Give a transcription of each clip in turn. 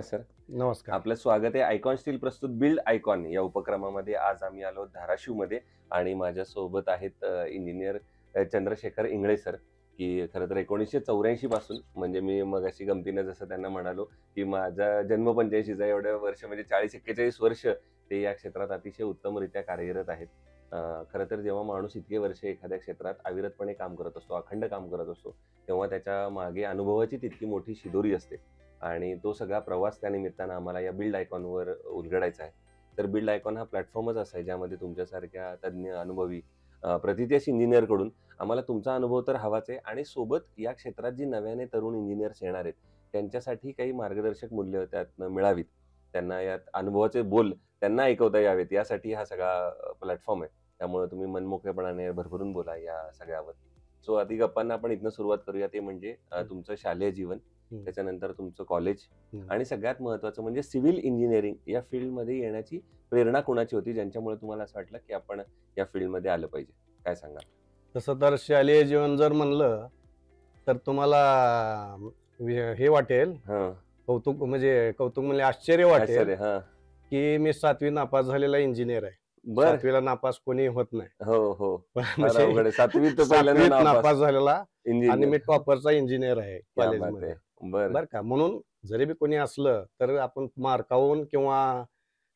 Sir. नमस्कार. आपलं स्वागत आहे आयकॉन स्टील प्रस्तुत बिल्ड आयकॉन या उपक्रमामध्ये. आज आम्ही आलो धाराशिवमध्ये आणि माझ्यासोबत आहेत इंजिनियर चंद्रशेखर इंगळे सर, की खरं तर 1984 पासून, म्हणजे मी मगाशी गमतीनं जसं त्यांना म्हणालो की माझा जन्म 85चा, एवढ्या वर्ष म्हणजे 40-41 वर्ष ते या क्षेत्रात अतिशय उत्तमरित्या कार्यरत आहेत. खरं तर जेव्हा माणूस इतके वर्ष एखाद्या क्षेत्रात अविरतपणे काम करत असतो, अखंड काम करत असतो, तेव्हा त्याच्या मागे अनुभवाची तितकी मोठी शिदोरी असते आणि तो सगळा प्रवास त्या निमित्तानं आम्हाला या बिल्ड आयकॉनवर उलगडायचा आहे. तर बिल्ड आयकॉन हा प्लॅटफॉर्मच असा आहे ज्यामध्ये तुमच्यासारख्या तज्ज्ञ, अनुभवी प्रथितयश इंजिनियरकडून आम्हाला तुमचा अनुभव तर हवाच आहे आणि सोबत या क्षेत्रात जी नव्याने तरुण इंजिनियर्स येणार आहेत त्यांच्यासाठी काही मार्गदर्शक मूल्य त्यातनं मिळावीत, त्यांना यात अनुभवाचे बोल त्यांना ऐकवता यावेत, यासाठी हा सगळा प्लॅटफॉर्म आहे. त्यामुळे तुम्ही मनमोकळेपणाने भरभरून बोला या सगळ्यावर. सो आधी गप्पांना आपण इथनं सुरुवात करूया, ते म्हणजे तुमचं शालेय जीवन, त्याच्यानंतर तुमचं कॉलेज आणि सगळ्यात महत्वाचं म्हणजे सिव्हिल इंजिनिअरिंग या फील्डमध्ये येण्याची प्रेरणा कोणाची होती, ज्यांच्यामुळे तुम्हाला असं वाटलं की आपण या फील्डमध्ये आलं पाहिजे? काय सांगा? तसं तर शालेय जीवन जर म्हणलं तर तुम्हाला हे वाटेल, हां. कौतुक म्हणजे आश्चर्य वाटेल आश्चर्य. हां. की मी 7वी नापास झालेला इंजिनियर आहे. बर. 7वीला नापास कोणी होत नाही. हो हो. म्हणजे अवघड आहे. 7वी तर 7वीत पहिल्यांदा नापास झालेला आणि इंजिनियर. मी टॉपरचा इंजिनियर आहे क्या बात कॉलेजमध्ये. आहे. बर. बरं का, म्हणून जरी बी कोणी असलं तर आपण मार्कावून किंवा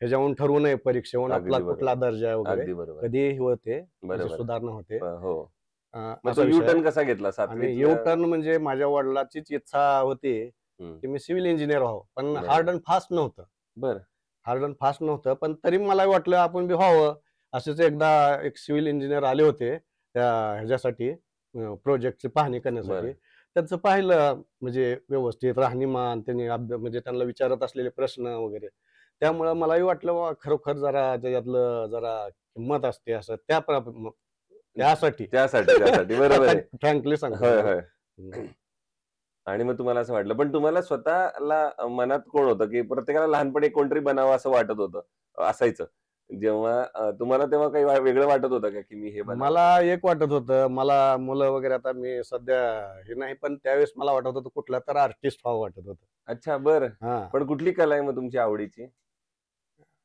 ह्याच्यावून ठरवू नये, परीक्षेहून आपला अगदी बरोबर. कुठला दर्जा आहे वगैरे अगदी बरोबर. कधीही होते, म्हणजे बरोबर. सुधारणा होते. हो. मग असा तो विषय यू आहे. टर्न कसा घेतला आणि 7वीत? यू टर्न म्हणजे माझ्या वडिलांचीच इच्छा होती की मी सिव्हिल इंजिनियर व्हावं, पण हार्ड अँड फास्ट नव्हतं. बर. हार्ड अँड फास्ट नव्हतं, पण तरी मला वाटलं आपण बी व्हावं. असेच एकदा एक सिव्हिल इंजिनियर आले होते त्या ह्याच्यासाठी, प्रोजेक्टची पाहणी करण्यासाठी. बरं. त्यांचं पाहिलं, म्हणजे व्यवस्थित राहणीमान, त्यांनी म्हणजे त्यांना विचारत असलेले प्रश्न वगैरे. त्यामुळं मलाही वाटलं बाबा खरोखर जरा त्याच्यातलं जरा किंमत असते असं त्यासाठी. त्यासाठी बरोबर आहे. फ्रँकली सांगतो. होय होय. आणि मग तुम्हाला असं वाटलं, पण तुम्हाला स्वतःला मनात कोण होतं की प्रत्येकाला लहानपणी कोणतरी बनावं असं वाटत होतं, असायचं जेव्हा तुम्हाला, तेव्हा काही वेगळं वाटत होतं का की मी हे बनावं? मला एक वाटत होतं, मला मुलं वगैरे, आता मी सध्या हे नाही, पण त्यावेळेस मला वाटत होतं कुठला तर आर्टिस्ट व्हावं वाटत होतं. अच्छा, बरं. हा, पण कुठली कला आहे मग तुमची आवडीची?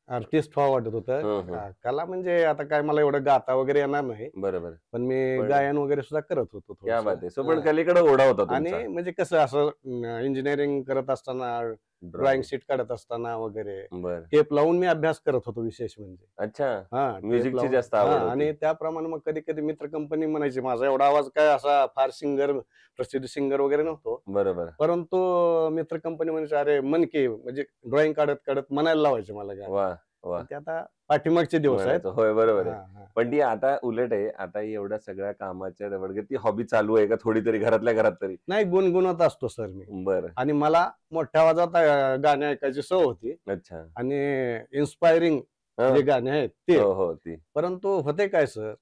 आर्टिस्ट व्हावं वाटत होतं. हं, हं. कला म्हणजे आता काय मला एवढं गाता वगैरे येणार नाही, बरोबर. पण मी पण गायन वगैरे सुद्धा करत होतो क्या थोडंसं. बात आहे. सो पण कलेकडे ओढा होता तुमचा. आणि म्हणजे कसं असं इंजिनिअरिंग करत असताना, ड्रॉइंग शीट काढत असताना वगैरे बर. टेप लावून मी अभ्यास करत होतो, विशेष म्हणजे. अच्छा. हा, टेप म्युझिकची लावून. जास्त आवड हा, होती. आणि त्याप्रमाणे मग कधी कधी मित्र कंपनी म्हणायची. माझा एवढा आवाज काय असा फार प्रसिद्ध सिंगर वगैरे नव्हतो, बरोबर. परंतु मित्र कंपनी म्हणायचे, अरे मन की, म्हणजे ड्रॉइंग काढत काढत म्हणायला लावायचे मला गाणं. वा वा. ते आता पाठीमागचे दिवस आहेत. म्हणायचं. होय, बरोबर आहे. हा, हा. पण ती आता उलट आहे. आता एवढ्या सगळ्या कामाच्या दडगडीत ती हॉबी चालू आहे का थोडी तरी, घरातल्या घरात तरी? नाही, गुणगुणत असतो सर मी. बरं. आणि मला मोठ्या आवाजात गाणे ऐकायची सवय होती. अच्छा. आणि इन्स्पायरिंग हं. जे गाणे आहेत ते. हो हो, ती परंतु होते काय सर,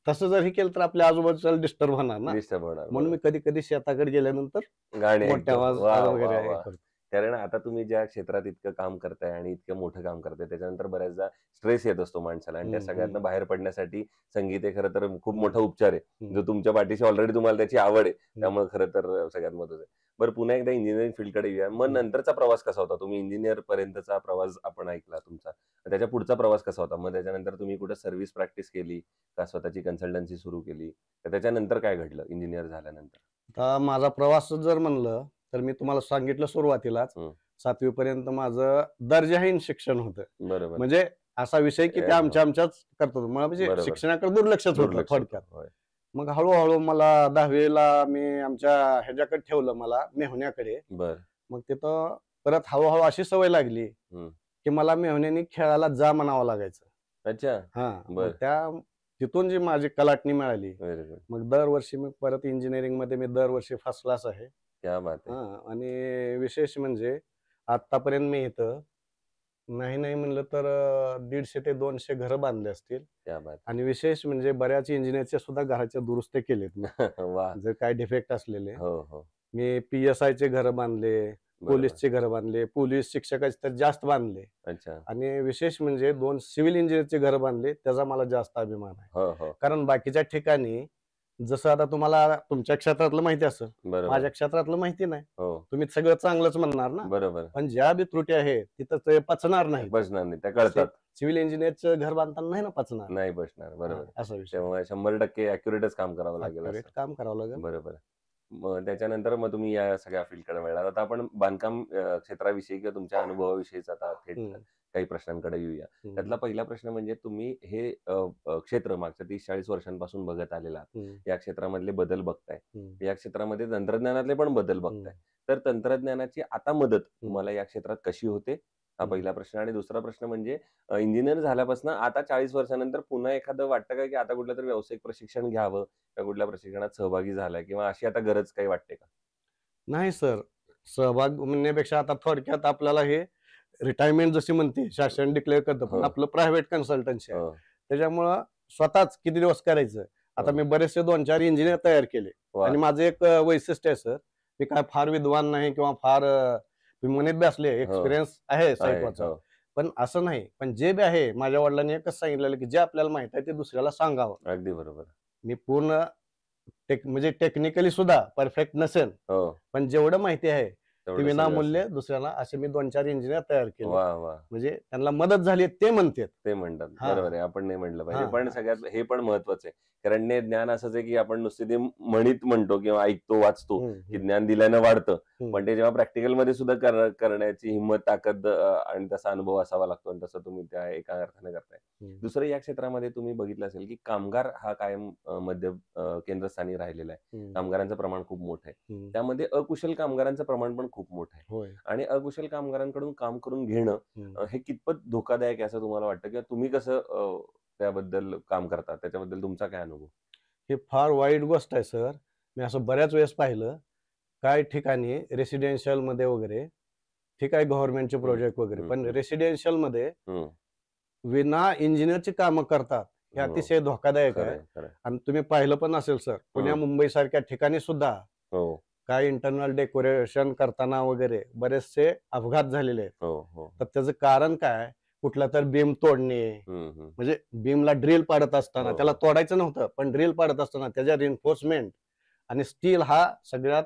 तसं जर हे केलं तर आपल्या आजूबाजूला डिस्टर्ब होणार ना, डिस्टर्ब होणार. म्हणून मी कधी कधी शेताकडे गेल्यानंतर गाणे मोठ्या ऐकतो. आवाज वा वगैरे वा हे वा. करतो. कारण आता तुम्ही ज्या क्षेत्रात इतकं काम करताय आणि इतकं मोठं काम करताय, त्याच्यानंतर बऱ्याचदा स्ट्रेस येत असतो माणसाला आणि त्या सगळ्यातनं बाहेर पडण्यासाठी संगीत हे खरं तर खूप मोठा उपचार आहे, जो तुमच्या पाठीशी ऑलरेडी तुम्हाला त्याची आवड आहे, त्यामुळे खरं तर सगळ्यात महत्वाचं आहे. बरं, पुन्हा एकदा इंजिनिअरिंग फील्डकडे येऊया. मग नंतरचा प्रवास कसा होता? तुम्ही इंजिनियर पर्यंतचा प्रवास आपण ऐकला तुमचा, त्याच्या पुढचा प्रवास कसा होता? मग त्याच्यानंतर तुम्ही कुठे सर्व्हिस प्रॅक्टिस केली का, स्वतःची कन्सल्टन्सी सुरू केली, तर त्याच्यानंतर काय घडलं इंजिनियर झाल्यानंतर? आता माझा प्रवास जर म्हणलं तर मी तुम्हाला सांगितलं सुरुवातीलाच, 7वी पर्यंत माझं दर्जाहीन शिक्षण होतं. बरोबर. म्हणजे असा विषय की ते आमच्याच करतो, म्हणजे बरोबर. शिक्षणाकडे दुर्लक्षच होतं दुर्लक्ष थोडक्यात. होतं. होय. मग हळूहळू मला 10वीला मी आमच्या ह्याच्याकडे ठेवलं, मला मेहुण्याकडे. बर. मग तिथं परत हळूहळू अशी सवय लागली की मला मेहुण्यानी खेळायला जा म्हणावं लागायचं. अच्छा. हा, बर. तिथून जी माझी कलाटणी मिळाली, व्हेरी गुड. मग दरवर्षी मी परत इंजिनिअरिंग मध्ये मी दरवर्षी फर्स्ट क्लास आहे. क्या बात आहे. आणि विशेष म्हणजे आतापर्यंत मी इथं नाही नाही म्हणलं तर 150 ते 200 घरं बांधले असतील. क्या बात. आणि विशेष म्हणजे बऱ्याच इंजिनियरच्या सुद्धा घराच्या दुरुस्त्या केलेत मी. वा. जर काय डिफेक्ट असलेले, हो हो. मी PSI चे घरं बांधले, पोलीसचे घरं बांधले, पोलीस शिक्षकाचे तर जास्त बांधले. अच्छा. आणि विशेष म्हणजे 2 सिव्हिल इंजिनियरचे घरं बांधले, त्याचा मला जास्त अभिमान आहे. हो हो. कारण बाकीच्या ठिकाणी जसं आता तुम्हाला तुमच्या क्षेत्रातलं माहिती असेल, बरोबर. माझ्या क्षेत्रातलं माहिती नाही. हो, तुम्ही सगळं चांगलंच म्हणणार ना. बरोबर. पण ज्या बी त्रुटी आहे तिथं ते पचणार नाही. बसणार नाही, त्या कळतात. सिव्हिल इंजिनिअरचं घर बांधताना नाही ना पचणार. नाही बसणार, बरोबर. असा विषय. तेव्हा 100% ॲक्युरेटच काम करावं लागेल Accurate असं. काम करावं लागेल. बरोबर. मग त्याच्यानंतर मग तुम्ही या सगळ्या फील्डकडे वळलात. आता आपण बांधकाम क्षेत्राविषयी किंवा तुमच्या अनुभवाविषयीच आता थेट हम्म, काही प्रश्नांकडे येऊया. हम्म, त्यातला पहिला प्रश्न म्हणजे तुम्ही हे क्षेत्र मागच्या 30-40 वर्षांपासून बघत आलेला आहात. हम्म, या क्षेत्रामधले बदल बघताय. हम्म, या क्षेत्रामध्ये तंत्रज्ञानातले पण बदल बघताय. तर तंत्रज्ञानाची आता मदत तुम्हाला या क्षेत्रात कशी होते? हा हम्म. पहिला प्रश्न. आणि दुसरा प्रश्न म्हणजे इंजिनियर झाल्यापासून आता 40 वर्षानंतर पुन्हा एखादं वाटतं का, की आता कुठलं तरी व्यावसायिक प्रशिक्षण घ्यावं किंवा कुठल्या प्रशिक्षणात सहभागी झालाय किंवा अशी आता गरज काही वाटते का? नाही सर, सहभाग म्हणण्यापेक्षा आता थोडक्यात आपल्याला हे रिटायरमेंट जशी म्हणते शासन डिक्लेअर करतं, पण हो. आपलं प्रायव्हेट कन्सल्टन्सी आहे. हो, त्याच्यामुळं स्वतःच किती दिवस करायचं. आता हो. मी बरेचसे 2-4 इंजिनियर तयार केले वा. आणि माझं एक वैशिष्ट्य आहे सर, मी काय फार विद्वान नाही किंवा फार तुम्ही म्हणत बी असले एक्सपिरियन्स आहे आहे, साहेबाचा, हो. पण असं नाही. पण जे बी आहे माझ्या वडिलांनी एकच सांगितलेलं, की जे आपल्याला माहित आहे ते दुसऱ्याला सांगावं. अगदी बरोबर. मी पूर्ण म्हणजे टेक्निकली सुद्धा परफेक्ट नसेल, हो, पण जेवढं माहिती आहे ते तेवढं विनामूल्य सगळं दुसऱ्याला असे मी 2-4 इंजिनियर तयार केले. वा, वा. म्हणजे त्यांना मदत झाली ते म्हणतात. ते म्हणतात. हा. बरोबर आहे. आपण नाही म्हटलं पाहिजे. हा, पण हा. सगळ्यात हे पण महत्वाचं आहे. कारण हे ज्ञान असंच आहे, की आपण नुसते ते म्हणीत म्हणतो किंवा ऐकतो, वाचतो, हम्म, की हम्म, ज्ञान दिल्यानं वाढतं. हम्म. पण ते जेव्हा प्रॅक्टिकलमध्ये सुद्धा करण्याची हिंमत, ताकद आणि तसा अनुभव असावा लागतो आणि तसं तुम्ही त्या एका अर्थाने करताय. हम्म. दुसरं या क्षेत्रामध्ये तुम्ही बघितलं असेल, की कामगार हा कायम मध्य केंद्रस्थानी राहिलेला आहे. हम्म, कामगारांचं प्रमाण खूप मोठं आहे. हम्म. त्यामध्ये अकुशल कामगारांचं प्रमाण पण खूप मोठं आहे. होय. आणि अकुशल कामगारांकडून काम करून घेणं हम्म. हे कितपत धोकादायक आहे असं तुम्हाला वाटतं किंवा तुम्ही कसं त्याबद्दल काम करता? त्याच्याबद्दल तुमचा काय अनुभव? ही फार वाईट गोष्ट आहे सर. मी असं बऱ्याच वेळेस पाहिलं, काही ठिकाणी रेसिडेन्शियल मध्ये वगैरे ठीक आहे गव्हर्नमेंटचे प्रोजेक्ट वगैरे, पण हम्म. रेसिडेन्शियल मध्ये हम्म. विना इंजिनियरची कामं करतात. हे हो. अतिशय धोकादायक आहे. खरंय, खरंय. आणि तुम्ही पाहिलं पण असेल सर, पुण्या मुंबई सारख्या ठिकाणी सुद्धा हो, काय इंटरनल डेकोरेशन करताना वगैरे बरेचसे अपघात झालेले आहेत. हो, हो. तर त्याचं कारण काय? कुठला तर बीम तोडणे, हम्म. म्हणजे बीमला ड्रिल पाडत असताना हो. त्याला तोडायचं नव्हतं, पण ड्रिल पाडत असताना त्याच्या रिन्फोर्समेंट आणि स्टील हा सगळ्यात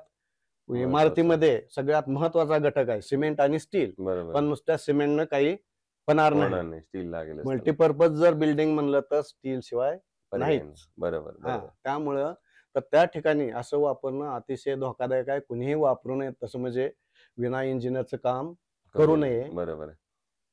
महत्वाचा. इमारतीमध्ये सगळ्यात महत्वाचा घटक आहे, सिमेंट आणि स्टील. बरोबर. पण नुसत्या सिमेंटनं काही होणार होणार नाही. नाही. स्टील लागेल मल्टीपर्पज जर बिल्डिंग म्हणलं तर स्टील शिवाय नाहीच. बरोबर, हा, बरोबर. त्यामुळं तर त्या ठिकाणी असं वापरणं अतिशय धोकादायक आहे. कुणीही वापरू नये तसं, म्हणजे विना इंजिनियरचं काम करू नये. बरोबर आहे.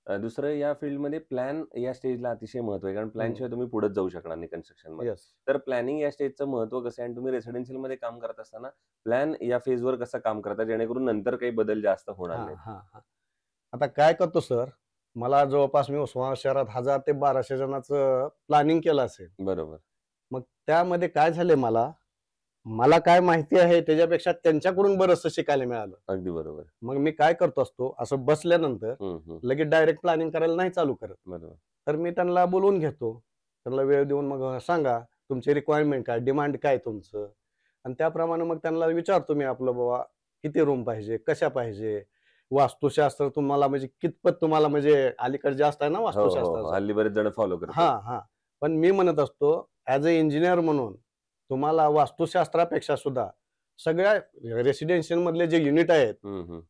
दुसरं या फील्डमध्ये प्लॅन या स्टेजला अतिशय महत्व आहे. कारण प्लॅन शिवाय तुम्ही पुढे जाऊ शकणार नाही कन्स्ट्रक्शन मध्ये. येस. तर प्लॅनिंग या स्टेजचं महत्व कसं आहे आणि तुम्ही रेसिडेन्शियल मध्ये काम करत असताना प्लॅन या फेजवर कसं काम करता जेणेकरून नंतर काही बदल जास्त होणार हा नाही? हा हा आता काय करतो सर, मला जवळपास मी उस्मानाबाद शहरात 1000 ते 1200 जणांचं प्लॅनिंग केलं असेल. बरोबर. मग त्यामध्ये काय झाले, मला काय माहिती आहे त्याच्यापेक्षा त्यांच्याकडून बरंचसं शिकायला मिळालं. अगदी बरोबर. मग मी काय करतो असतो, असं बसल्यानंतर लगेच डायरेक्ट प्लॅनिंग करायला नाही चालू करत. बरोबर. तर मी त्यांना बोलवून घेतो, त्यांना वेळ देऊन मग सांगा तुमची रिक्वायरमेंट काय, डिमांड काय तुमचं, आणि त्याप्रमाणे मग त्यांना विचारतो मी आपलं, बाबा किती रूम पाहिजे, कशा पाहिजे, वास्तुशास्त्र तुम्हाला म्हणजे कितपत तुम्हाला म्हणजे अलीकडे जास्त आहे ना हो, हो, हो. वास्तुशास्त्राचं. हल्ली बरेच जण फॉलो हा करतात. हा पण मी म्हणत असतो ऍज अ इंजिनियर म्हणून तुम्हाला वास्तुशास्त्रापेक्षा सुद्धा सगळ्या रेसिडेन्शियल मधले जे युनिट आहेत,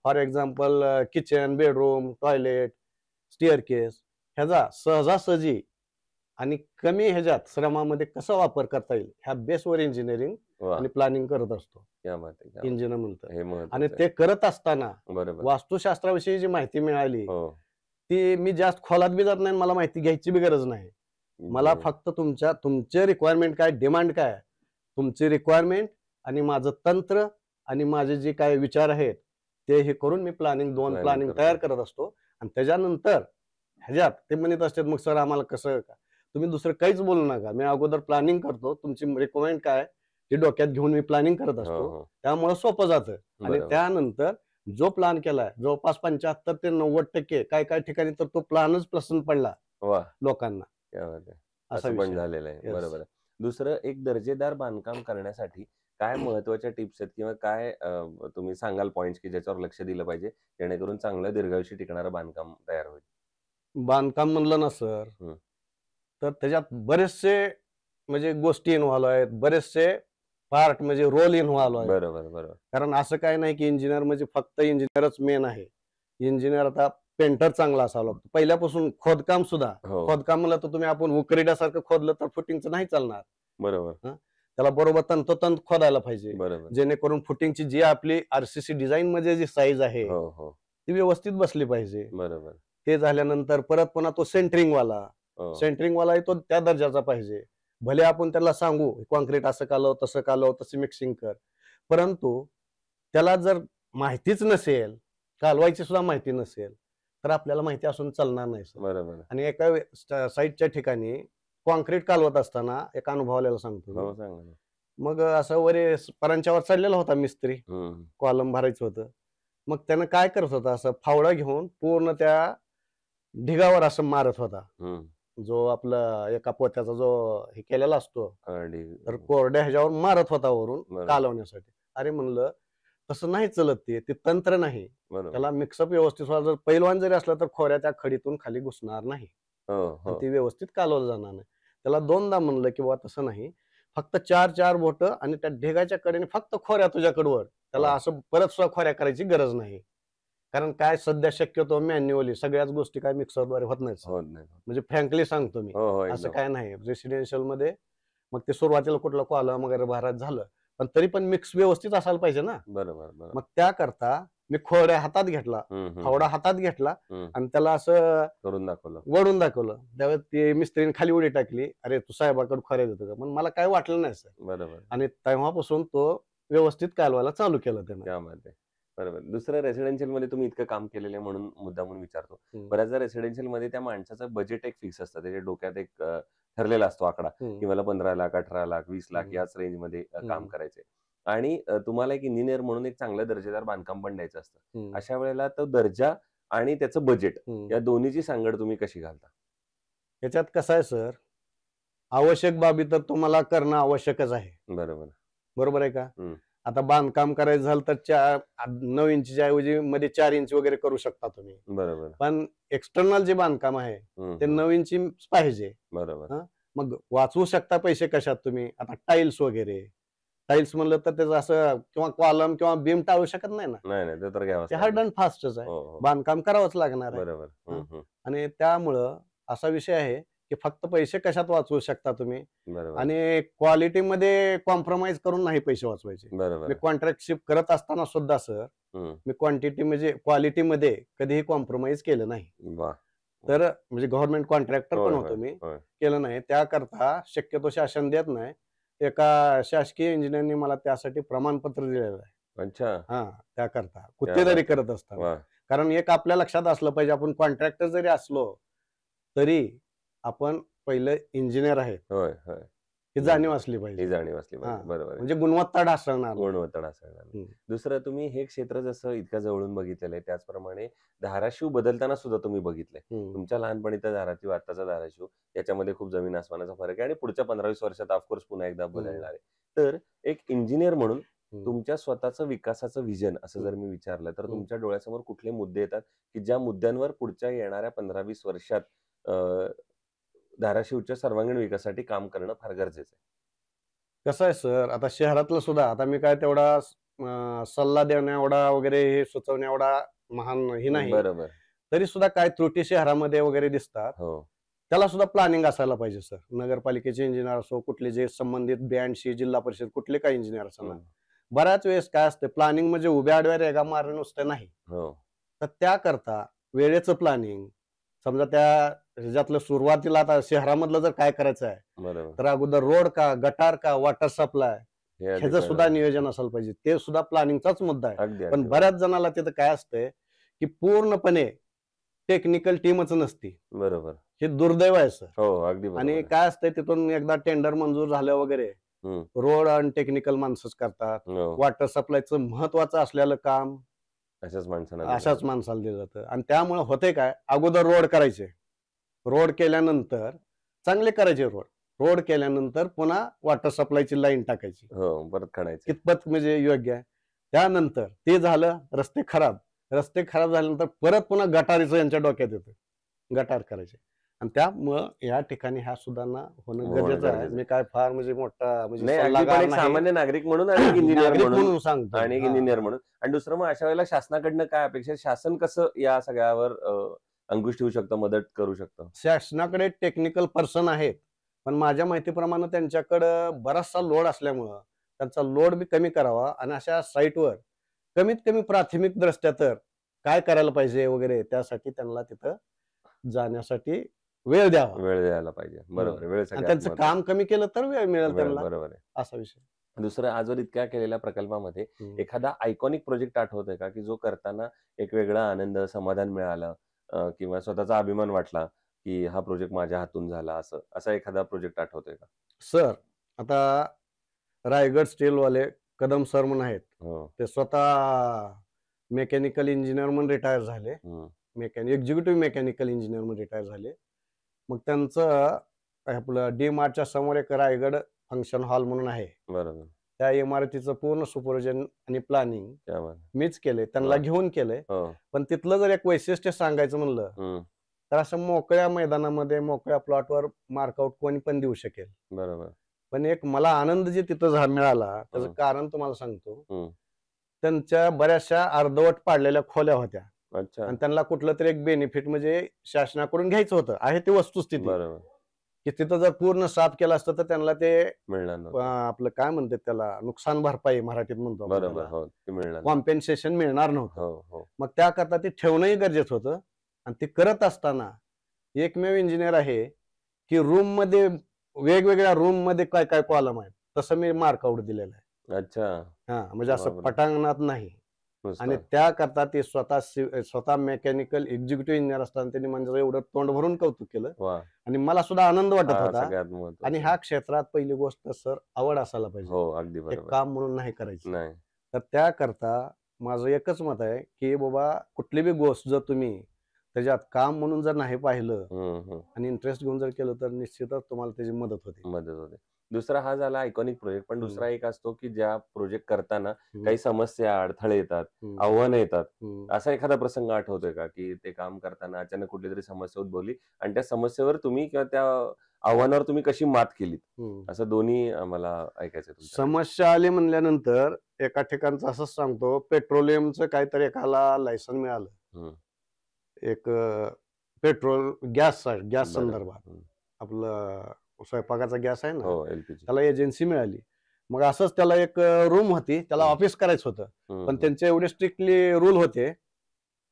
for example kitchen, bedroom, toilet, staircase, ह्याचा सहजासहजी आणि कमी ह्याच्यात श्रमामध्ये कसा वापर करता येईल ह्या बेसवर इंजिनिअरिंग वा, आणि प्लॅनिंग करत असतो. क्या बात आहे, क्या बात इंजिनियर म्हणतं. आहे. हे महत्वाचं आणि आहे. ते करत असताना बरोबर. वास्तुशास्त्राविषयी जी माहिती मिळाली हो. ती मी जास्त खोलात बी जात नाही, मला माहिती घ्यायची बी गरज नाही. मला फक्त तुमचे रिक्वायरमेंट काय, डिमांड काय, तुमची रिक्वायरमेंट आणि माझं तंत्र आणि माझे जे काय विचार आहेत ते हे करून मी दोन Planning प्लॅनिंग करतो. तयार करत असतो. आणि त्याच्यानंतर ह्याच्यात ते म्हणत असतात, मग सर आम्हाला कसं का, तुम्ही दुसरं काहीच बोलू नका, मी अगोदर प्लॅनिंग करतो, तुमची रिक्वायरमेंट काय ते डोक्यात घेऊन मी प्लॅनिंग करत हो, असतो. हो. त्यामुळे सोपं जातं. आणि बरोबर. त्यानंतर जो प्लॅन केलाय जवळपास 75 ते 90% काय काय ठिकाणी तर तो प्लॅनच पसंत पडला वा, लोकांना. क्या बात आहे. असा असं पण विषय. झालेलं आहे. Yes. बरोबर आहे. दुसरं, एक दर्जेदार बांधकाम करण्यासाठी काय महत्वाच्या टिप्स आहेत किंवा काय तुम्ही सांगाल पॉइंट्स की ज्याच्यावर लक्ष दिलं पाहिजे जेणेकरून चांगलं दीर्घायुषी टिकणारं बांधकाम तयार होईल? बांधकाम म्हणलं ना सर, हम्म. तर त्याच्यात बरेचसे म्हणजे गोष्टी इन्व्हॉल्व आहेत, बरेचसे पार्ट म्हणजे रोल इन्व्हॉल्व आहे. बरोबर बरोबर. कारण असं काय नाही की इंजिनियर म्हणजे फक्त इंजिनियरच मेन आहे. इंजिनियर आता पेंटर चांगला असावा लागतो पहिल्यापासून. खोदकाम सुद्धा, हो खोदकामाला तर तुम्ही आपण उकरड्यासारखं खोदलं तर फुटिंगचं नाही चालणार. बरोबर हं? त्याला बरोबर तंतोतंत खोदायला पाहिजे, बरोबर. जेणेकरून फुटिंगची जी आपली आरसीसी डिझाईन मध्ये जी साईज आहे हो हो ती व्यवस्थित बसली पाहिजे. बरोबर. ते झाल्यानंतर परत पुन्हा तो सेंटरिंग वाला, हो सेंटरिंग वाला तो त्या दर्जाचा पाहिजे. भले आपण त्याला सांगू कॉन्क्रीट असं कालव तसं कालव तसं मिक्सिंग कर, परंतु त्याला जर माहितीच नसेल, कालवायची सुद्धा माहिती नसेल, तर आपल्याला माहिती असून चालणार नाही सर. बरोबर. आणि एका साईटच्या ठिकाणी कॉन्क्रीट कालवत असताना एका अनुभवलेला सांगतो हो मी. सांगा ना. मग असं वरे परांच्यावर चढलेला होता मिस्त्री, हम्म. कॉलम भरायचं होतं. मग त्यानं काय करत होता, असं फावडा घेऊन पूर्ण त्या ढिगावर असं मारत होता. हम्म. जो आपला एका पोत्याचा जो हे केलेला असतो, आणि तर कोरड्या ह्याच्यावर मारत होता वरून बरोबर कालवण्यासाठी. अरे म्हणलं तसं नाही चलत, ते तंत्र नाही. बरोबर. त्याला मिक्सअप व्यवस्थित व्हायला, जर पैलवान जरी असला तर खोऱ्या त्या खडीतून खाली घुसणार नाही हो आणि हो ती व्यवस्थित कालवलं जाणार नाही. त्याला दोनदा म्हणलं की बाबा तसं नाही, फक्त 4 बोट आणि त्या ढेगाच्या कडेने फक्त खोऱ्या तुझ्याकडे वर. त्याला हो. असं परत सुद्धा खोऱ्या करायची गरज नाही. कारण काय सध्या शक्यतो मॅन्युअली सगळ्याच गोष्टी काय मिक्सरद्वारे होत नाहीत. होत नाही. म्हणजे फ्रँकली सांगतो मी, हो हो असं एकदम. काय नाही रेसिडेन्शियल मध्ये. मग ते सुरुवातीला कुठलं कॉलम वगैरे भरात झालं, पण तरी पण मिक्स व्यवस्थित असायला पाहिजे ना. बरोबर बरोबर. मग त्याकरता मी खोड्या हातात घेतला, हम्म. फावडा हातात घेतला हम्म. आणि त्याला असं करून दाखवलं. वळून दाखवलं. त्यावेळेस ते मिस्त्रीने खाली उडी टाकली, अरे तू साहेबाकडे खोऱ्या देतो का? पण मला काय वाटलं नाही सर. बरोबर. आणि तेव्हापासून तो व्यवस्थित कालवायला चालू केलं त्यानं. क्या बात आहे. बरोबर. दुसरं रेसिडेन्शियल मध्ये तुम्ही इतकं काम केलेलं आहे म्हणून मुद्दा म्हणून विचारतो. हम्म. बऱ्याचदा रेसिडेन्शियल मध्ये त्या माणसाचं बजेट एक फिक्स असतं. त्याच्या डोक्यात एक ठरलेला असतो आकडा की मला 15 लाख 18 लाख 20 लाख हम्म. याच रेंज मध्ये काम हम्म. करायचंय. आणि तुम्हाला एक इंजिनियर म्हणून एक चांगलं दर्जेदार बांधकाम पण द्यायचं असतं. हम्म. अशा वेळेला तो दर्जा आणि त्याचं बजेट हम्म. या दोन्हीची सांगड तुम्ही कशी घालता? याच्यात कसं आहे सर, आवश्यक बाबी तर तुम्हाला करणं आवश्यकच आहे. बरोबर. बरोबर आहे का? हम्म. आता बांधकाम करायचं झालं तर 9 इंचच्या ऐवजी मध्ये 4 इंच वगैरे करू शकता तुम्ही. बरोबर. पण एक्सटर्नल जे बांधकाम आहे ते 9 इंची पाहिजे. बरोबर. हं? मग वाचवू शकता पैसे कशात तुम्ही? आता टाईल्स वगैरे, टाईल्स म्हणलं तर त्याचं असं किंवा कॉलम किंवा बीम टाळू शकत नाही ना. नाही नाही ते तर घ्यावंच ते लागेल. हार्ड अँड फास्टच आहे. हो हो बांधकाम करावंच लागणार आहे. बरोबर. हं? आणि त्यामुळं असा विषय आहे की फक्त पैसे कशात वाचवू शकता तुम्ही, बरोबर. आणि क्वालिटीमध्ये कॉम्प्रोमाइज करून नाही पैसे वाचवायचे. बरोबर. मी कॉन्ट्रॅक्टशिप करत असताना सुद्धा सर, हम्म. मी क्वांटिटी म्हणजे क्वालिटीमध्ये कधीही कॉम्प्रोमाइज केलं नाही. वा. तर म्हणजे गव्हर्नमेंट कॉन्ट्रॅक्टर पण होय, होतो होय, मी, होय. केलं नाही. त्याकरता शक्यतो शासन देत नाही. एका शासकीय इंजिनियरने मला त्यासाठी प्रमाणपत्र दिलेलं आहे. अच्छा. हा, त्याकरता गुत्तेदारी करत असताना. वा. कारण एक आपल्या लक्षात असलं पाहिजे, आपण कॉन्ट्रॅक्टर जरी असलो तरी आपण पहिलं इंजिनियर आहे होय होय ही जाणीव असली ही पाहिजे. जाणीव असली हा, पाहिजे. बरोबर आहे. म्हणजे गुणवत्ता ढासळणार नाही. गुणवत्ता ढासळणार नाही. दुसरं तुम्ही हे क्षेत्र जसं इतक्या जवळून बघितलेलं आहे त्याचप्रमाणे धाराशिव बदलताना सुद्धा तुम्ही बघितलंय. तुमच्या लहानपणीचा धाराशिव आत्ताचा धाराशिव याच्यामध्ये खूप जमीन आसमानाचा फरक आहे आणि पुढच्या 15-20 वर्षात ऑफकोर्स पुन्हा एकदा बदलणार आहे. तर एक इंजिनियर म्हणून तुमच्या स्वतःचं विकासाचं विजन असं जर मी विचारलं तर तुमच्या डोळ्यासमोर कुठले मुद्दे येतात की ज्या मुद्द्यांवर पुढच्या येणाऱ्या 15-20 वर्षात धाराशिवच्या सर्वांगीण विकासासाठी काम करणं फार गरजेचं आहे? कसं आहे सर, आता शहरातलं सुद्धा, आता मी काय तेवढा सल्ला देण्या एवढा वगैरे हे सुचवण्या एवढा महान हे नाही, बरोबर. तरी सुद्धा काय त्रुटी शहरामध्ये वगैरे दिसतात. हो त्याला सुद्धा प्लॅनिंग असायला पाहिजे सर. नगरपालिकेचे इंजिनियर असो, कुठले जे संबंधित BC जिल्हा परिषद कुठले काय इंजिनियर असो, बऱ्याच वेळेस काय असते प्लॅनिंग म्हणजे उभ्या आडव्या रेगा मारणं नुसतं नाही. हो तर त्याकरता वेळेचं प्लॅनिंग, समजा त्या ह्याच्यातलं सुरुवातीला आता शहरामधलं जर काय करायचं आहे बरोबर. तर अगोदर रोड का, गटार का, वॉटर सप्लाय हे आधी ह्याचं सुद्धा नियोजन असायला पाहिजे. ते सुद्धा प्लॅनिंगचाच मुद्दा आहे. अगदी पण अगदी बऱ्याच जणाला तिथं काय असतंय की पूर्णपणे टेक्निकल टीमच नसती. बरोबर. हे दुर्दैव आहे सर. हो अगदी बरोबर आणि आहे. काय असतंय तिथून एकदा टेंडर मंजूर झालं वगैरे, रोड आणि टेक्निकल माणसंच करतात. हो, वॉटर सप्लायचं महत्वाचं असलेलं काम अशाच माणसांना दिलं अशाच जातं. माणसाला दिलं जातं. आणि त्यामुळे होते काय, अगोदर रोड करायचे, रोड केल्यानंतर चांगले करायचे रोड केल्यानंतर पुन्हा वॉटर सप्लायची लाईन टाकायची. हो परत काढायचं. कितपत म्हणजे योग्य आहे. त्यानंतर ते झालं, रस्ते खराब झाल्यानंतर परत पुन्हा गटारीचं यांच्या डोक्यात येतं, गटार करायचे. आणि त्यामुळं या ठिकाणी ह्या सुधारणा होणं होणं गरजेचं आहे. गरजेचं मी काय फार म्हणजे मोठा म्हणजे नाही, अगदी पण सल्लागार एक नाही. सामान्य नागरिक म्हणून आणि इंजिनियर नागरिक म्हणून म्हणून सांगतो. आणि हा, इंजिनियर हा. म्हणून. आणि दुसरं मग अशा वेळेला शासनाकडनं काय अपेक्षा आहे? शासन कसं या सगळ्यावर अंकुश ठेवू शकतं, मदत करू शकतं? शासनाकडे टेक्निकल पर्सन आहेत, पण माझ्या माहितीप्रमाणे त्यांच्याकडं बराचसा लोड असल्यामुळं त्यांचा लोड बी कमी करावा आणि अशा साईटवर कमीत कमी प्राथमिक दृष्ट्या तर काय करायला पाहिजे वगैरे त्यासाठी त्यांना तिथं जाण्यासाठी वेळ द्यावा. वेळ द्यायला पाहिजे. बरोबर आहे. वेळ आणि सगळ्यात त्यांचं महत्त्वाचं. काम कमी केलं तर वेळ मिळेल वेळ त्यांना, बरोबर आहे. असा विषय. दुसरं आजवर इतक्या केलेल्या प्रकल्पामध्ये हम्म. एखादा आयकॉनिक प्रोजेक्ट आठवतोय का, की जो करताना एक वेगळा आनंद, समाधान मिळालं किंवा स्वतःचा अभिमान वाटला, की हा प्रोजेक्ट माझ्या हातून झाला असं, असा एखादा प्रोजेक्ट आठवतोय का? सर, आता रायगड स्टीलवाले कदम सर म्हणून आहेत, हो. ते स्वतः मेकॅनिकल इंजिनियर म्हणून रिटायर झाले. हं. एक्झिक्युटिव्ह मेकॅनिकल इंजिनियर म्हणून रिटायर झाले. मग त्यांचं आपलं डी मार्टच्या समोर एक रायगड फंक्शन हॉल म्हणून आहे. बरोबर. त्या इमारतीचं पूर्ण सुपरविजन आणि प्लॅनिंग क्या बात. मीच केले, त्यांना वा. घेऊन केलंय. हो. पण तिथलं जर एक वैशिष्ट्य सांगायचं म्हणलं हं. तर असं मोकळ्या मैदानामध्ये मोकळ्या प्लॉटवर मार्कआउट कोणी पण देऊ शकेल. बरोबर. पण एक मला आनंद जे तिथं मिळाला त्याचं हं. कारण तुम्हाला सांगतो. हं. त्यांच्या बऱ्याचशा अर्धवट पाडलेल्या खोल्या होत्या अच्छा. आणि त्यांना कुठलं तरी एक बेनिफिट म्हणजे शासनाकडून घ्यायचं होतं. आहे ती वस्तुस्थिती बरोबर. की तिथं जर पूर्ण साफ केलं असतं तर त्यांना ते मिळणार नव्हतं. आपलं काय म्हणतात त्याला, नुकसान भरपाई मराठीत म्हणतो आपण बरोबर. त्याला, हो. ते मिळणार नाही. कॉम्पेन्सेशन मिळणार नव्हतं. हो, हो. मग त्याकरता ते ठेवणंही गरजेचं होतं. आणि ते करत असताना एकमेव इंजिनियर आहे की रूम मध्ये वेगवेगळ्या रूम मध्ये काय काय कॉलम आहेत तसं मी मार्कआउट दिलेलं आहे. अच्छा. हा, म्हणजे असं बापरे. पटांगणात नाही. आणि नुसतं. त्याकरता ते स्वतः मेकॅनिकल एक्झिक्युटिव्ह इंजिनियर असताना त्यांनी म्हणजे एवढं तोंड भरून कौतुक केलं वाह! आणि मला सुद्धा आनंद वाटत हा होता. सगळ्यात आणि महत्त्वाचं. ह्या क्षेत्रात पहिली गोष्ट सर आवड असायला पाहिजे. हो, अगदी एक बरोबर. काम म्हणून नाही करायची. नाही. तर त्याकरता माझं एकच मत आहे की बाबा कुठली बी गोष्ट जर तुम्ही त्याच्यात काम म्हणून जर नाही पाहिलं हं, हं. आणि इंटरेस्ट घेऊन जर केलं तर निश्चितच तुम्हाला त्याची मदत होते. मदत होते. दुसरा हा झाला आयकॉनिक प्रोजेक्ट. पण दुसरा एक असतो, की ज्या प्रोजेक्ट करताना हम्म. काही समस्या, अडथळे येतात, हम्म. आव्हानं येतात. हम्म. असा एखादा प्रसंग आठवतोय का, की ते काम करताना अचानक कुठलीतरी समस्या उद्भवली आणि त्या समस्येवर तुम्ही किंवा त्या आव्हानावर तुम्ही कशी मात केलीत? हम्म. असं दोन्ही आम्हाला ऐकायचंय तुमच्याकडून. समस्या आली म्हणल्यानंतर एका ठिकाणचं असंच सांगतो, पेट्रोलियमचं काहीतरी एकाला लायसन मिळालं. हं. एक पेट्रोल गॅस बरं. संदर्भात हं. आपलं स्वयंपाकाचा गॅस आहे ना, हो, एल-पी-जी. त्याला एजन्सी मिळाली. मग असंच त्याला एक रूम होती, त्याला हं. ऑफिस करायचं होतं. हं, पण हं. त्यांचे एवढे स्ट्रिक्टली रूल होते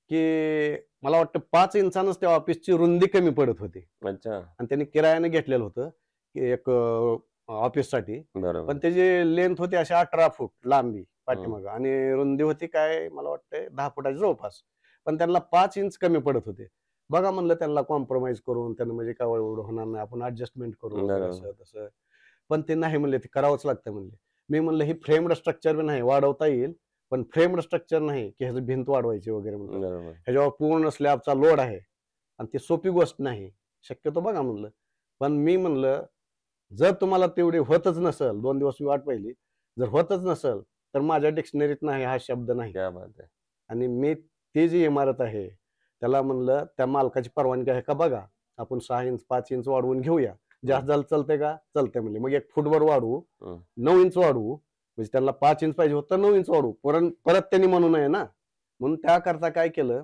की मला वाटतं 5 इंचानच त्या ऑफिसची रुंदी कमी पडत होती. अच्छा. आणि त्यांनी किरायाने घेतलेलं होतं की एक ऑफिससाठी. बरोबर. पण त्याची लेंथ होती अशी 18 फूट लांबी पाठीमागं आणि रुंदी होती काय मला वाटतं 10 फुटाची जवळपास. पण त्यांना 5 इंच कमी पडत होते. बघा म्हणलं त्यांना कॉम्प्रोमाइज करून त्यांना म्हणजे काय एवढं होणार नाही, आपण ऍडजस्टमेंट करू वगैरे बरोबर. असं तसं. पण ते नाही म्हणले, ते करावंच लागतं म्हणले. मी म्हणलं ही फ्रेम्ड स्ट्रक्चर बी नाही, वाढवता येईल पण फ्रेम्ड स्ट्रक्चर नाही की ह्याची भिंत वाढवायची वगैरे म्हणलं. बरोबर. ह्याच्यावर पूर्ण स्लॅबचा लोड आहे आणि ती सोपी गोष्ट नाही. शक्यतो बघा म्हणलं. पण मी म्हणलं जर तुम्हाला तेवढी होतच नसेल, 2 दिवस मी वाट पाहिली, जर होतच नसेल तर माझ्या डिक्शनरीत नाही हा शब्द नाही. क्या बात है. आणि मी ती जी इमारत आहे त्याला म्हणलं त्या मालकाची परवानगी आहे का बघा, आपण 6 इंच 5 इंच वाढवून घेऊया. जास्त झालं चालतंय का? चालतंय म्हणले. मग 1 फूटभर वाढवू, हं. 9 इंच वाढवू, म्हणजे त्यांना 5 इंच पाहिजे होतं 9 इंच वाढवू. परत त्यांनी म्हणू नये ना. म्हणून त्याकरता काय केलं,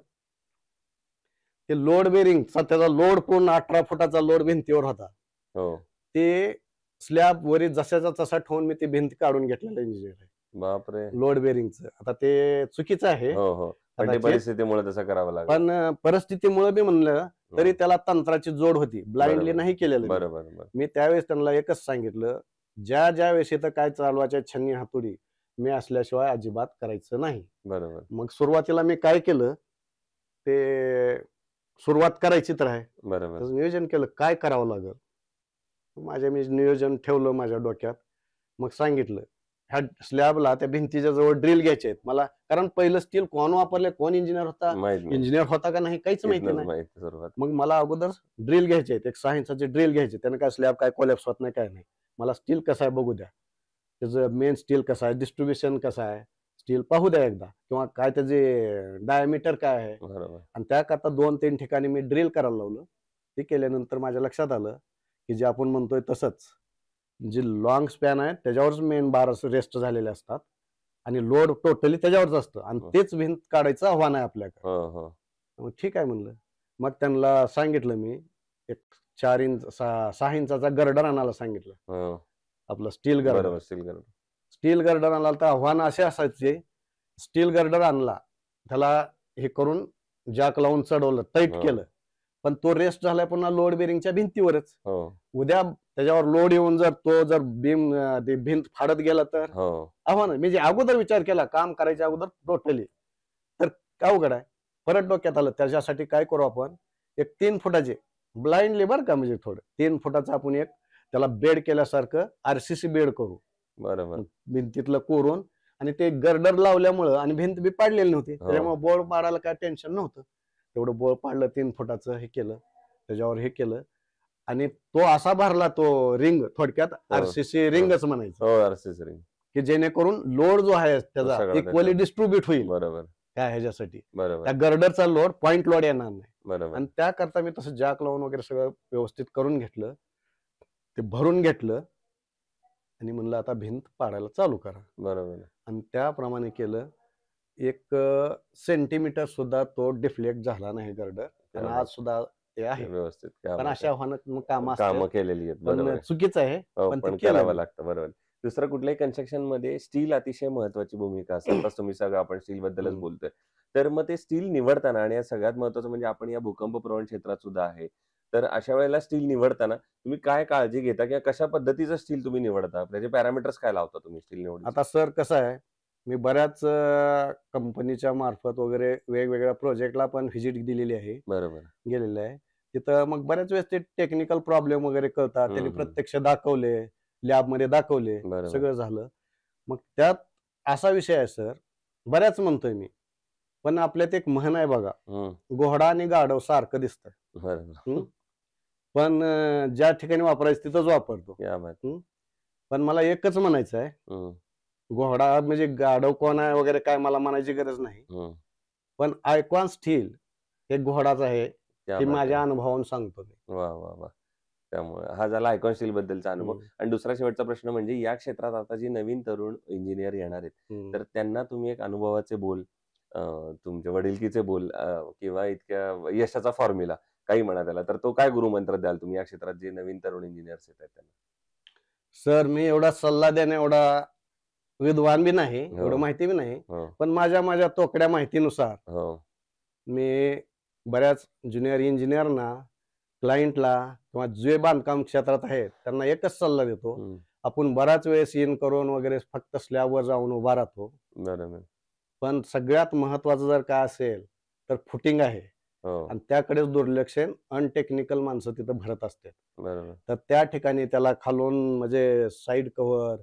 ते लोड बेरिंग त्याचा लोड पूर्ण 18 फुटाचा लोड भिंतीवर होता. हो. ते स्लॅब वरी जशाचा तसा ठेवून मी ती भिंत काढून घेतलेलं इंजिनियर आहे. बापरे. लोड बेरिंगचं. आता ते चुकीचं आहे हो, हो. पण ते कदाचित. परिस्थितीमुळे तसं करावं लागलं. पण परिस्थितीमुळे मी म्हणलं तरी हं. त्याला तंत्राची जोड होती. ब्लाइंडली बरोबर. नाही केलेलं मी. बरोबर, बरोबर. मी त्यावेळेस त्यांना एकच सांगितलं, ज्या वेळेस इथं काय चालवायच्या छन्नी हातोडी मी असल्याशिवाय अजिबात करायचं नाही. बरोबर. मग सुरुवातीला मी काय केलं, ते सुरुवात करायची तर आहे. बरोबर. त्याचं नियोजन केलं काय करावं लागेल. मी नियोजन ठेवलं माझ्या डोक्यात. मग सांगितलं ह्या स्लॅबला त्या भिंतीच्या जवळ ड्रिल घ्यायचे आहेत मला, कारण पहिलं स्टील कोण वापरले, कोण इंजिनियर होता, माहित नाही. इंजिनियर होता का नाही काहीच माहिती इथनंच नाही. माहित सुरुवात. मग मला अगोदर ड्रिल घ्यायचे आहेत, एक 6 इंचाचे ड्रिल घ्यायचे. त्याने काय स्लॅब काय कोलॅप्स होत नाही काय नाही. मला स्टील कसं आहे बघू द्या, त्याचं मेन स्टील कसं आहे, डिस्ट्रीब्युशन कसं आहे, स्टील पाहू द्या एकदा, किंवा काय त्याचे डायमीटर काय आहे. बरोबर. आणि त्याकरता 2-3 ठिकाणी मी ड्रिल करायला लावलं. ते केल्यानंतर माझ्या लक्षात आलं की जे आपण म्हणतोय तसंच जे लॉंग स्पॅन आहे त्याच्यावरच मेन बार रेस्ट झालेले असतात आणि लोड टोटली त्याच्यावरच असतं आणि हो. तेच भिंत काढायचं आव्हान आहे आपल्याकडे. हो हो मग ठीक आहे म्हणलं. मग त्यांना सांगितलं मी एक 4 इंच 6 इंचाचा गर्डर आणायला सांगितलं. हो आपलं स्टील गर्डर. बरोबर सिल्कर स्टील गर्डर आणला तर आव्हान असे असायचे, स्टील गर्डर आणला, त्याला हे करून जॅक लावून चढवलं, टाईट हो. केलं. पण तो रेस्ट झाला पुन्हा लोड बेरिंगच्या भिंतीवरच. हो उद्या त्याच्यावर लोड येऊन जर बीम ते भिंत फाडत गेला तर हो आव्हान आहे. म्हणजे अगोदर विचार केला काम करायच्या अगोदर टोटली. तर अवघड आहे. परत डोक्यात आलं त्याच्यासाठी काय करू आपण एक 3 फुटाचे ब्लाइंडली बरं का म्हणजे थोडं 3 फुटाचं आपण एक त्याला बेड केल्यासारखं आरसीसी बेड करू. बरोबर भिंतीतलं कोरून आणि ते गर्डर लावल्यामुळं आणि भिंत बी पाडलेली नव्हती त्याच्यामुळे बोळ पाडायला काय टेन्शन नव्हतं. तेवढं बोळ पाडलं 3 फुटाचं हे केलं त्याच्यावर हे केलं आणि तो असा भरला तो रिंग थोडक्यात आरसीसी रिंगच म्हणायचं हो आरसीसी रिंग की जेणेकरून लोड जो आहे त्याचा सगळा इक्वली त्याच्यावर. डिस्ट्रीब्यूट होईल बरोबर त्या ह्याच्यासाठी. बरोबर त्या गर्डरचा लोड पॉइंट लोड येणार नाही बरोबर आणि त्याकरता मी तसं जॅक लावून वगैरे सगळं व्यवस्थित करून घेतलं. ते भरून घेतलं आणि म्हणलं आता भिंत पाडायला चालू करा बरोबर आणि त्याप्रमाणे केलं. 1 सेंटीमीटर सुद्धा तो डिफ्लेक्ट झाला नाही गर्डर आणि बरोबर. आज सुद्धा ते आहे. व्यवस्थित काय पण अशा आव्हानात्मक काम कामं केलेली आहेत बरोबर पण आहे. चुकीचं आहे. हो, पण ते पण केलं करावं मी. लागतं बरोबर. दुसरं कुठल्याही कन्स्ट्रक्शन मध्ये स्टील अतिशय महत्वाची भूमिका असते. आताच तुम्ही सगळं आपण स्टील बद्दलच हम्म. बोलतोय. तर मग ते स्टील निवडताना आणि या सगळ्यात महत्वाचं म्हणजे आपण या भूकंप प्रवण क्षेत्रात सुद्धा आहे. तर अशा वेळेला स्टील निवडताना तुम्ही काय काळजी घेता किंवा कशा पद्धतीचं स्टील तुम्ही निवडता? त्याचे पॅरामीटर्स काय लावता तुम्ही स्टील निवडीचे? आता सर कसं आहे मी बऱ्याच कंपनीच्या मार्फत वगैरे वेगवेगळ्या प्रोजेक्टला पण व्हिजिट दिलेली आहे बरोबर. गेलेलं आहे. तिथं मग बऱ्याच वेळेस ते टेक्निकल प्रॉब्लेम वगैरे कळतात. त्यांनी हम्म. प्रत्यक्ष दाखवले, लॅबमध्ये दाखवले, बरोबर. सगळं झालं. मग त्यात असा विषय आहे सर, बऱ्याच म्हणतोय मी. पण आपल्यात एक म्हण आहे बघा, घोडा आणि गाढव सारखं दिसतं. बरोबर. पण ज्या ठिकाणी वापरायचं तिथंच वापरतो. क्या बात. पण मला एकच म्हणायचं आहे, घोडा म्हणजे गाढव कोण आहे वगैरे काय मला म्हणायची गरज नाही. पण आयकॉन स्टील हे घोडाच आहे क्या हे बात माझ्या आहे. अनुभवावरून सांगतो मी. वा वा वा. त्यामुळे हा झाला आयकॉन स्टील बद्दलचा अनुभव. आणि दुसरा शेवटचा प्रश्न म्हणजे या क्षेत्रात आता जी नवीन तरुण इंजिनियर येणार आहेत तर त्यांना तुम्ही एक अनुभवाचे बोल तुमच्या वडिलकीचे बोल किंवा इतक्या यशाचा फॉर्म्युला काही म्हणा त्याला तर तो काय गुरुमंत्र द्याल तुम्ही या क्षेत्रात जे नवीन तरुण इंजिनियर्स येत आहेत त्यांना? सर मी एवढा सल्ला देणे एवढा विद्वान बी नाही, हो. एवढं माहिती बी नाही. हो पण माझ्या तोकड्या माहितीनुसार हो मी बऱ्याच ज्युनियर इंजिनियरना, क्लायंटला किंवा जे बांधकाम क्षेत्रात आहेत त्यांना एकच सल्ला देतो. आपण बराच वेळेस इन करून वगैरे फक्त स्लॅबवर जाऊन उभा राहतो. बरोबर. पण सगळ्यात महत्वाचं जर काय असेल तर फुटिंग आहे हो आणि त्याकडेच दुर्लक्ष अनटेक्निकल माणसं तिथं भरत असतात. बरोबर. तर त्या ठिकाणी त्याला खालून म्हणजे साईड कव्हर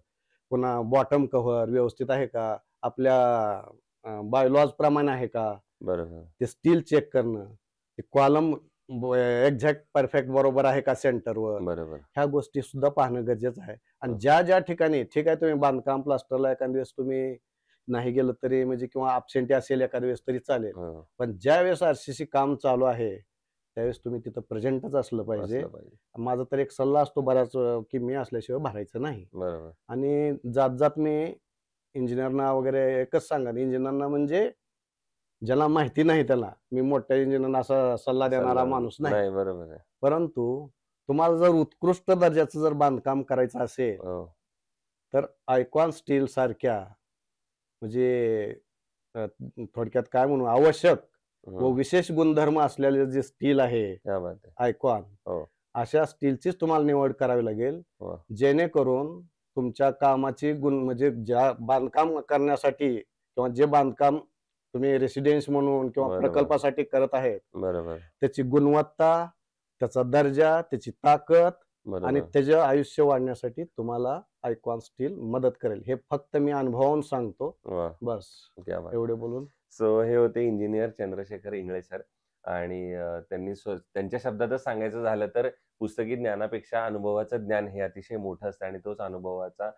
पुन्हा बॉटम कव्हर व्यवस्थित आहे का, आपल्या बायलॉज प्रमाणे आहे का, बरोबर. ते स्टील चेक करणं, ते कॉलम एक्झॅक्ट परफेक्ट बरोबर आहे का सेंटरवर, बरोबर. ह्या गोष्टी सुद्धा पाहणं गरजेचं आहे. आणि हो. ज्या ठिकाणी ठीक आहे तुम्ही बांधकाम प्लास्टरला एखाद्या वेळेस तुम्ही नाही गेलं तरी म्हणजे किंवा अब्सेंटी असेल एखाद्या वेळेस तरी चालेल. हो, पण ज्या वेळेस आरसीसी काम चालू आहे त्यावेळेस तुम्ही तिथं प्रेझेंटच असलं पाहिजे. असलं पाहिजे. माझा तर एक सल्ला असतो बऱ्याच की मी असल्याशिवाय भरायचं नाही. बरोबर. आणि जात मी इंजिनियरना वगैरे एकच सांगा, इंजिनियरना म्हणजे ज्याला माहिती नाही त्याला मी मोठ्या इंजिनियरना असा सल्ला देणारा माणूस नाही. बरोबर आहे. परंतु तुम्हाला जर उत्कृष्ट दर्जाचं जर बांधकाम करायचं असेल हो तर आयकॉन स्टील सारख्या म्हणजे थोडक्यात काय म्हणू आवश्यक व विशेष गुणधर्म असलेले जे स्टील आहे क्या बात आहे. आयकॉन हो अशा स्टीलचीच तुम्हाला निवड करावी लागेल. वा. जेणेकरून तुमच्या कामाची गुण म्हणजे ज्या बांधकाम करण्यासाठी किंवा जे बांधकाम तुम्ही रेसिडेन्स म्हणून किंवा बरोबर. प्रकल्पासाठी करत आहेत बरोबर. त्याची गुणवत्ता, त्याचा दर्जा, त्याची ताकद आणि बरोबर. त्याचं आयुष्य वाढण्यासाठी तुम्हाला आयकॉन स्टील मदत करेल. हे फक्त मी अनुभवावरून सांगतो. वा बस क्या बात. एवढे बोलून सो हे होते इंजिनियर चंद्रशेखर इंगळे सर. आणि त्यांनी त्यांच्या शब्दातच सांगायचं झालं तर पुस्तकी ज्ञानापेक्षा अनुभवाचं ज्ञान हे अतिशय मोठं असतं आणि तोच अनुभवाचा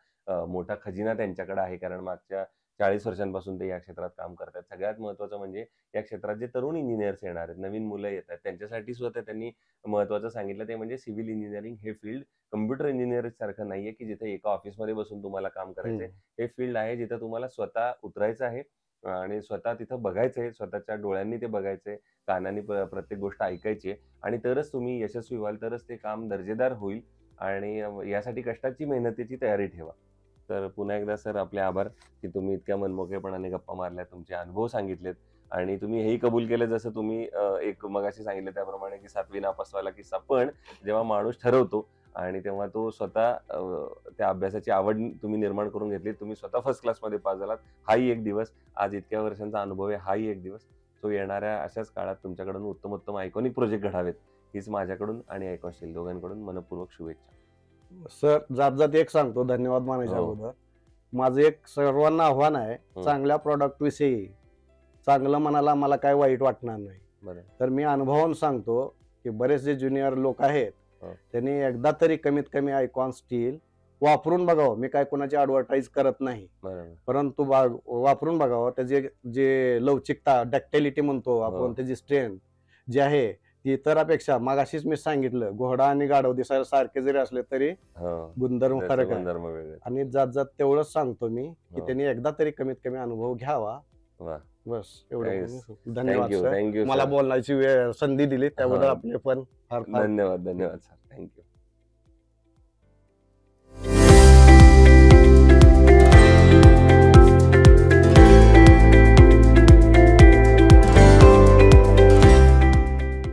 मोठा खजिना त्यांच्याकडे आहे. कारण मागच्या 40 वर्षांपासून ते या क्षेत्रात काम करतात. सगळ्यात महत्त्वाचं म्हणजे या क्षेत्रात जे तरुण इंजिनियर्स येणार आहेत, नवीन मुलं येतात, त्यांच्यासाठी सुद्धा त्यांनी महत्त्वाचं सांगितलं ते म्हणजे सिव्हिल इंजिनिअरिंग हे फील्ड कम्प्युटर इंजिनिअरिंग सारखं नाहीये, की जिथे एका ऑफिसमध्ये बसून तुम्हाला काम करायचंय. हम्म. हे फील्ड आहे जिथं तुम्हाला स्वतः उतरायचं आहे आणि स्वतः तिथं बघायचंय, स्वतःच्या डोळ्यांनी ते बघायचंय, कानांनी प्रत्येक गोष्ट ऐकायची आहे आणि तरच तुम्ही यशस्वी व्हाल, तरच ते काम दर्जेदार होईल आणि यासाठी कष्टाची, मेहनतीची तयारी ठेवा. तर पुन्हा एकदा सर आपले आभार, की तुम्ही इतक्या मनमोकळेपणाने गप्पा मारल्या, तुमचे अनुभव सांगितलेत आणि तुम्ही हेही कबूल केलं जसं तुम्ही एक मगाशी सांगितलं त्याप्रमाणे, की 7वी नापासवाला किस्सा. पण जेव्हा माणूस ठरवतो आणि तेव्हा तो स्वतः त्या अभ्यासाची आवड तुम्ही निर्माण करून घेतली. तुम्ही स्वतः फर्स्ट क्लासमध्ये पास झालात. हाही एक दिवस. आज इतक्या वर्षांचा अनुभव आहे, हाही एक दिवस. सो येणाऱ्या अशाच काळात तुमच्याकडून उत्तमोत्तम आयकॉनिक प्रोजेक्ट घडावेत, हीच माझ्याकडून आणि आयकॉनशील दोघांकडून मनःपूर्वक शुभेच्छा. सर जात जात एक सांगतो, धन्यवाद मानायच्या हो. अगोदर. माझं एक सर्वांना आव्हान आहे, चांगल्या प्रॉडक्ट विषयी चांगलं म्हणायला मला काय वाईट वाटणार नाही. बरं. तर मी अनुभवावून सांगतो की बरेच जे ज्युनियर लोक आहेत त्यांनी एकदा तरी कमीत कमी आयकॉन स्टील वापरून बघावं. मी काय कोणाची ऍडव्हर्टाईज करत नाही, बरोबर. परंतु वापरून बघावं. त्याचे जे लवचिकता, डक्टिलिटी म्हणतो आपण, त्याची स्ट्रेंथ जी आहे ती इतरापेक्षा, मगाशीच मी सांगितलं, घोडा आणि गाढव दिसायला सारखे जरी असले तरी गुणधर्म त्याचे फरक आहे. गुणधर्म वेगळे. आणि जात जात तेवढंच सांगतो मी की हो. त्यांनी एकदा तरी कमीत कमी अनुभव घ्यावा. वा. बस एवढं Nice. बोलून धन्यवाद थँक्यू सर. थँक्यू मला बोलण्याची संधी दिली त्याबद्दल हा. आपले पण फार फार धन्यवाद धन्यवाद सर. थँक्यू.